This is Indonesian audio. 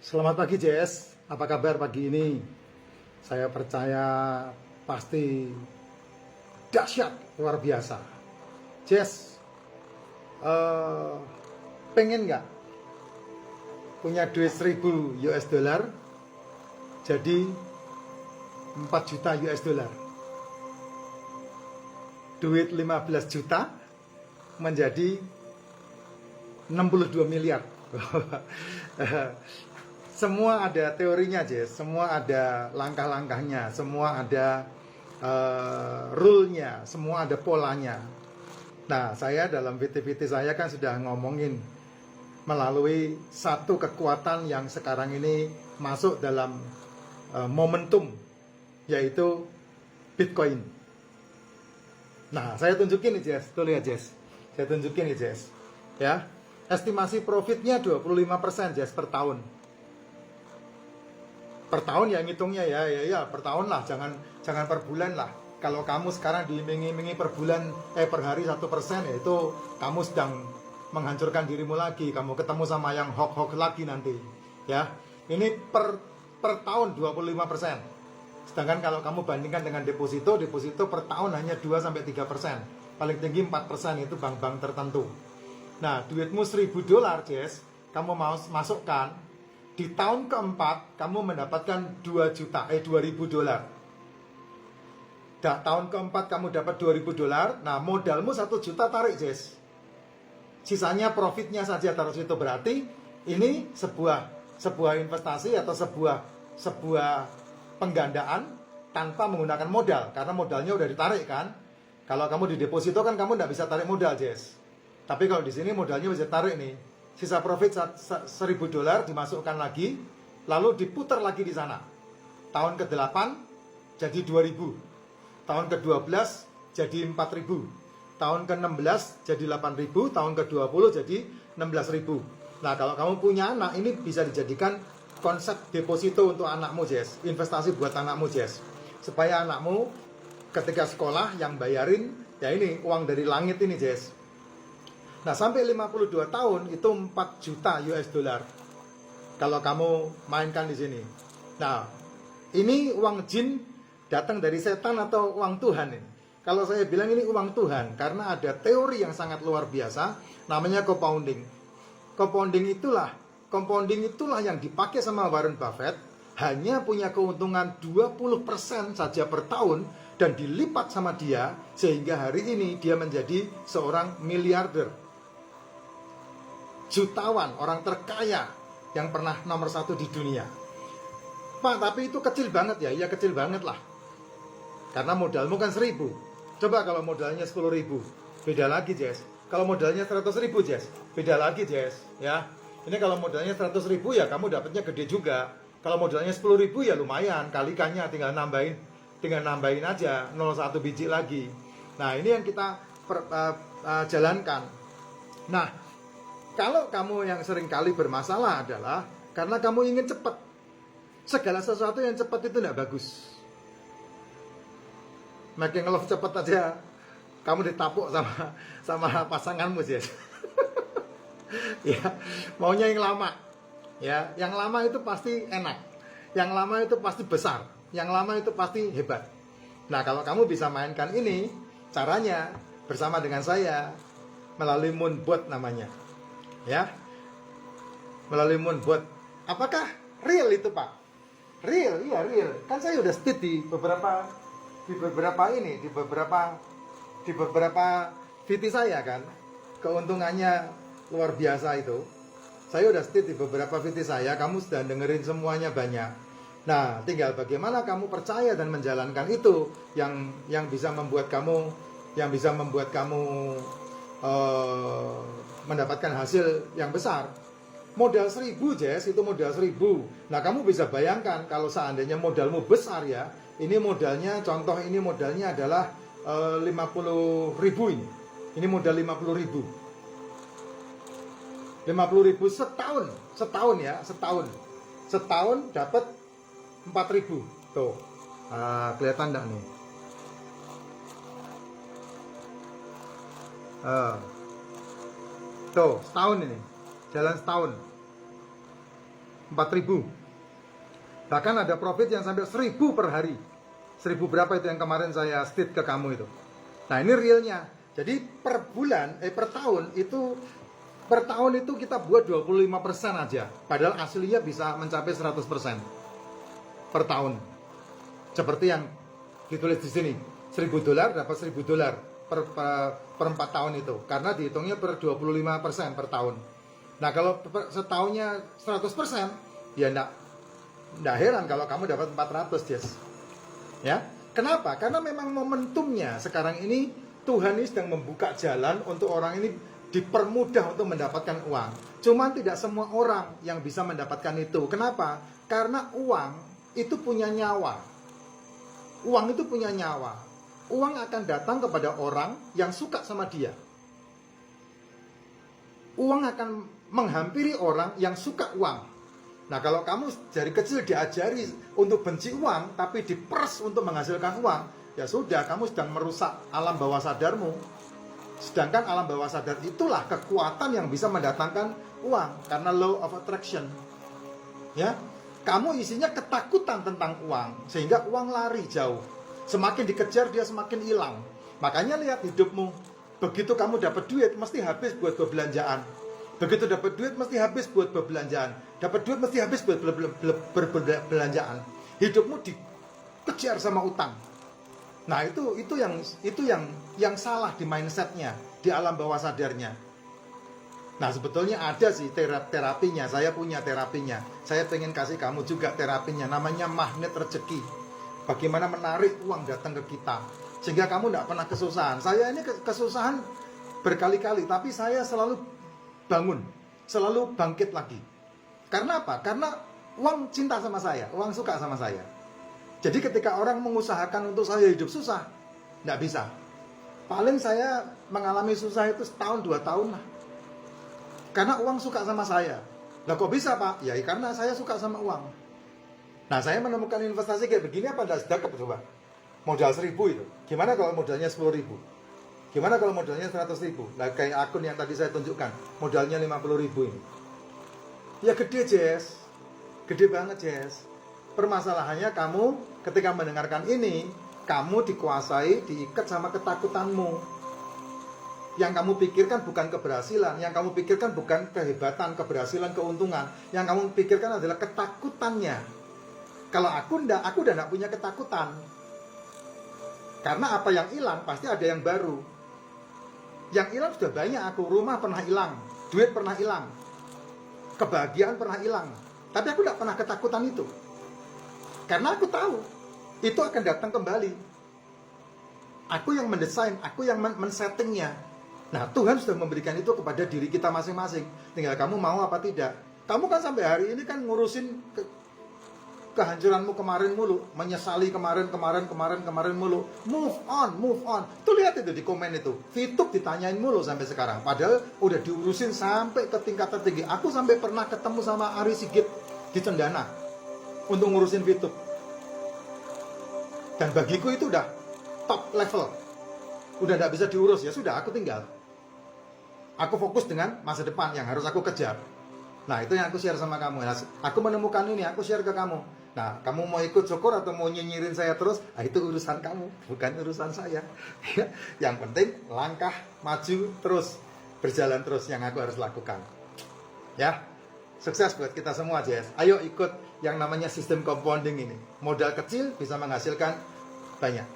Selamat pagi Jess, apa kabar pagi ini? Saya percaya pasti dahsyat, luar biasa. Jess, pengen nggak punya duit 1000 US dollar jadi 4 juta US dollar? Duit 15 juta menjadi 62 miliar. Semua ada teorinya, Jess. Semua ada langkah-langkahnya. Semua ada rule-nya. Semua ada polanya. Nah, saya dalam VT-VT saya kan sudah ngomongin melalui satu kekuatan yang sekarang ini masuk dalam momentum, yaitu Bitcoin. Nah, saya tunjukin nih, Jess. Tuh lihat, Jess. Saya tunjukin nih, Jess. Ya, estimasi profitnya 25%, Jess, per tahun. Per tahun ya ngitungnya ya per tahun lah, jangan per bulan lah. Kalau kamu sekarang diiming-imingi per bulan per hari 1%, ya itu kamu sedang menghancurkan dirimu lagi. Kamu ketemu sama yang hoax lagi nanti, ya. Ini per tahun 25%. Sedangkan kalau kamu bandingkan dengan deposito per tahun hanya 2-3%. Paling tinggi 4%, itu bank-bank tertentu. Nah, duitmu 1000 dolar, Jess, kamu mau masukkan. Di tahun keempat, kamu mendapatkan 2.000 dolar. Tahun keempat kamu dapat 2.000 dolar. Nah, modalmu 1 juta tarik, Jess. Sisanya profitnya saja taruh situ. Berarti ini sebuah investasi atau sebuah penggandaan tanpa menggunakan modal. Karena modalnya udah ditarik kan. Kalau kamu di deposito kan kamu nggak bisa tarik modal, Jess. Tapi kalau di sini modalnya bisa tarik nih. Sisa profit 1.000 dolar dimasukkan lagi, lalu diputar lagi di sana. Tahun ke-8 jadi 2.000. Tahun ke-12 jadi 4.000. Tahun ke-16 jadi 8.000. Tahun ke-20 jadi 16.000. Nah, kalau kamu punya anak, ini bisa dijadikan konsep deposito untuk anakmu, Jess. Investasi buat anakmu, Jess. Supaya anakmu ketika sekolah yang bayarin, ya ini uang dari langit ini, Jess. Nah, sampai 52 tahun itu 4 juta US dollar. Kalau kamu mainkan di sini. Nah, ini uang jin datang dari setan atau uang Tuhan ini? Kalau saya bilang ini uang Tuhan, karena ada teori yang sangat luar biasa, namanya compounding. Compounding itulah yang dipakai sama Warren Buffett, hanya punya keuntungan 20% saja per tahun, dan dilipat sama dia, sehingga hari ini dia menjadi seorang miliarder. Jutawan, orang terkaya yang pernah nomor 1 di dunia. Pak, tapi itu kecil banget ya? Iya, kecil banget lah. Karena modalmu kan 1.000. Coba kalau modalnya 10.000, beda lagi, Jess. Kalau modalnya 100.000, Jess, beda lagi, Jess. Ya, ini kalau modalnya 100.000 ya kamu dapatnya gede juga. Kalau modalnya 10.000 ya lumayan, kalikannya tinggal nambahin aja 0,1 biji lagi. Nah, ini yang kita jalankan. Nah, kalau kamu yang sering kali bermasalah adalah karena kamu ingin cepat. Segala sesuatu yang cepat itu tidak bagus. Making love cepat aja, kamu ditapuk sama pasanganmu, Jess. Ya, maunya yang lama. Ya, yang lama itu pasti enak. Yang lama itu pasti besar. Yang lama itu pasti hebat. Nah, kalau kamu bisa mainkan ini, caranya bersama dengan saya melalui Moonbot namanya. Ya, melalui Moonbot. Apakah real itu, Pak? Real, iya real. Kan saya udah speed di beberapa VT saya kan. Keuntungannya luar biasa itu. Saya udah speed di beberapa VT saya. Kamu sudah dengerin semuanya banyak. Nah, tinggal bagaimana kamu percaya dan menjalankan itu yang bisa membuat kamu mendapatkan hasil yang besar. Modal 1.000, Jess, itu modal 1.000. Nah, kamu bisa bayangkan kalau seandainya modalmu besar ya. Ini modalnya, contoh ini modalnya adalah 50.000 ini. Ini modal 50.000. 50.000 setahun ya, setahun dapat 4.000. Tuh. Kelihatan enggak nih? Tuh, setahun ini. Jalan setahun. 4.000. Bahkan ada profit yang sampai 1.000 per hari. 1.000 berapa itu yang kemarin saya state ke kamu itu. Nah, ini realnya. Jadi per bulan, per tahun itu kita buat 25% aja. Padahal aslinya bisa mencapai 100% per tahun. Seperti yang ditulis di sini. $1.000 dapat $1.000 per 4 tahun itu. Karena dihitungnya per 25% per tahun. Nah, kalau setahunnya 100%, ya enggak heran kalau kamu dapat 400, Jess. Ya. Kenapa? Karena memang momentumnya sekarang ini Tuhan ini sedang membuka jalan untuk orang ini dipermudah untuk mendapatkan uang. Cuman tidak semua orang yang bisa mendapatkan itu. Kenapa? Karena uang itu punya nyawa. Uang itu punya nyawa. Uang akan datang kepada orang yang suka sama dia. Uang akan menghampiri orang yang suka uang. Nah, kalau kamu dari kecil diajari untuk benci uang, tapi diperes untuk menghasilkan uang, ya sudah, kamu sedang merusak alam bawah sadarmu. Sedangkan alam bawah sadar itulah kekuatan yang bisa mendatangkan uang, karena law of attraction. Ya, kamu isinya ketakutan tentang uang, sehingga uang lari jauh. Semakin dikejar, dia semakin hilang. Makanya lihat hidupmu, begitu kamu dapat duit, mesti habis buat belanjaan. Begitu dapat duit mesti habis buat berbelanjaan. Dapat duit mesti habis buat berbelanjaan. Hidupmu dikejar sama utang. Nah, itu yang salah di mindsetnya, di alam bawah sadarnya. Nah, sebetulnya ada sih terapinya. Saya punya terapinya. Saya pengen kasih kamu juga terapinya. Namanya magnet rezeki. Bagaimana menarik uang datang ke kita sehingga kamu tidak pernah kesusahan. Saya ini kesusahan berkali-kali, tapi saya selalu bangun, selalu bangkit lagi. Karena apa? Karena uang cinta sama saya, uang suka sama saya. Jadi ketika orang mengusahakan untuk saya hidup susah, nggak bisa. Paling saya mengalami susah itu setahun 2 tahun lah. Karena uang suka sama saya. Lah kok bisa, Pak? Ya karena saya suka sama uang. Nah, saya menemukan investasi kayak begini apa enggak sedekap coba? Modal 1.000 itu. Gimana kalau modalnya 10.000? Gimana kalau modalnya 100.000? Nah, kayak akun yang tadi saya tunjukkan, modalnya 50.000 ini. Ya gede, Jess. Gede banget, Jess. Permasalahannya kamu ketika mendengarkan ini, kamu dikuasai, diikat sama ketakutanmu. Yang kamu pikirkan bukan keberhasilan, yang kamu pikirkan bukan kehebatan, keberhasilan, keuntungan. Yang kamu pikirkan adalah ketakutannya. Kalau aku udah enggak punya ketakutan. Karena apa yang hilang pasti ada yang baru. Yang hilang sudah banyak aku. Rumah pernah hilang, duit pernah hilang, kebahagiaan pernah hilang. Tapi aku tidak pernah ketakutan itu. Karena aku tahu itu akan datang kembali. Aku yang mendesain, aku yang men-settingnya. Nah, Tuhan sudah memberikan itu kepada diri kita masing-masing. Tinggal kamu mau apa tidak. Kamu kan sampai hari ini kan ngurusin kehancuranmu kemarin mulu, menyesali kemarin mulu. Move on. Tuh lihat itu di komen itu. Fitup ditanyain mulu sampai sekarang. Padahal udah diurusin sampai ke tingkat tertinggi. Aku sampai pernah ketemu sama Ari Sigit di Cendana untuk ngurusin Fitup. Dan bagiku itu udah top level. Udah gak bisa diurus, ya sudah aku tinggal. Aku fokus dengan masa depan yang harus aku kejar. Nah, itu yang aku share sama kamu. Nah, aku menemukan ini, aku share ke kamu. Nah, kamu mau ikut syukur atau mau nyinyirin saya terus, itu urusan kamu, bukan urusan saya. Yang penting langkah maju terus, berjalan terus yang aku harus lakukan. Ya, sukses buat kita semua, Jess. Ayo ikut yang namanya sistem compounding ini. Modal kecil bisa menghasilkan banyak.